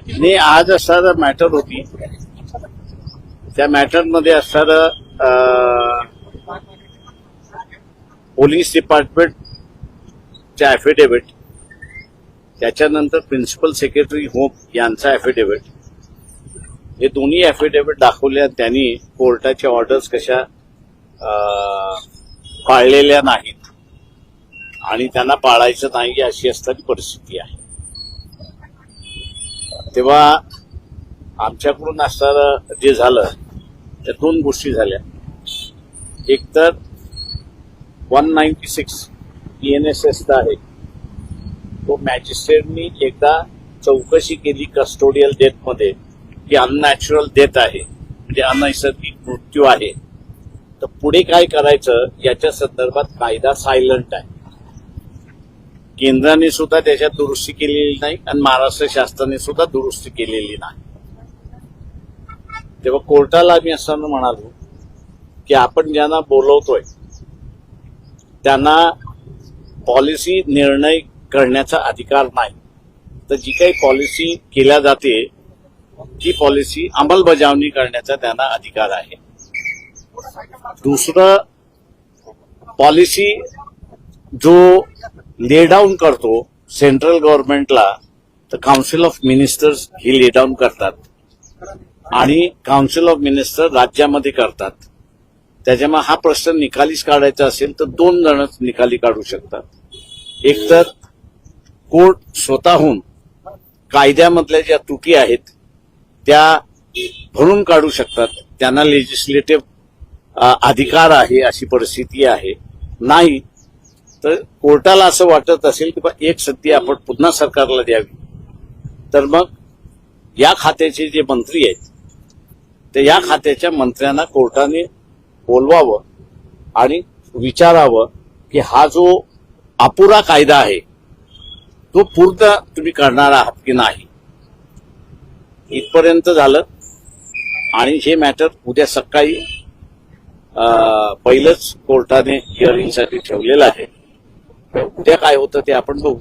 आणि आज असणारा मॅटर होती, त्या मॅटरमध्ये असणारं पोलीस डिपार्टमेंटचे ॲफिडेव्हिट, त्याच्यानंतर प्रिन्सिपल सेक्रेटरी होम यांचा ॲफिडेव्हिट, हे दोन्ही ॲफिडेव्हिट दाखवले आणि त्यांनी कोर्टाच्या ऑर्डर्स कशा पाळलेल्या नाहीत आणि त्यांना पाळायचं नाही अशी असणारी परिस्थिती आहे. तेव्हा आमच्याकडून असणारं जे झालं त्या दोन गोष्टी झाल्या. एक तर 196 PNSS आहे तो मॅजिस्ट्रेटनी एकदा चौकशी केली कस्टोडियल डेथमध्ये की अननॅचरल डेथ आहे, म्हणजे अनैसर्गिक मृत्यू आहे, तर पुढे काय करायचं याच्या संदर्भात कायदा सायलंट आहे. केंद्राने सुद्धा त्याच्यात दुरुस्ती केलेली नाही आणि महाराष्ट्र शासनाने सुद्धा दुरुस्ती केलेली नाही. तेव्हा कोर्टाला आम्ही असं म्हणालो की आपण ज्यांना बोलवतोय त्यांना पॉलिसी निर्णय करण्याचा अधिकार नाही, तर जी काही पॉलिसी केल्या जाते ती पॉलिसी अंमलबजावणी करण्याचा त्यांना अधिकार आहे. दुसरं, पॉलिसी जो ले डाऊन करतो सेंट्रल गव्हर्नमेंटला, तर काउन्सिल ऑफ मिनिस्टर्स ही ले डाऊन करतात आणि काउन्सिल ऑफ मिनिस्टर राज्यामध्ये करतात. त्याच्यामुळे हा प्रश्न निकालीच काढायचा असेल तर दोन जणच निकाली काढू शकतात. एक तर कोर्ट स्वतःहून कायद्यामधल्या ज्या त्रुटी आहेत त्या भरून काढू शकतात, त्यांना लेजिस्लेटिव्ह अधिकार आहे अशी परिस्थिती आहे. नाही तर कोर्टाला असं वाटत असेल की एक संधी आपण पुन्हा सरकारला द्यावी, तर मग या खात्याचे जे मंत्री आहेत ते या खात्याच्या मंत्र्यांना कोर्टाने बोलवावं आणि विचारावं की हा जो अपुरा कायदा आहे तो पूर्ण तुम्ही करणार आहात की नाही. इथपर्यंत झालं आणि हे मॅटर उद्या सकाळी पहिलंच कोर्टाने हिअरिंगसाठी ठेवलेलं आहे. उद्या काय होतं ते आपण बघू.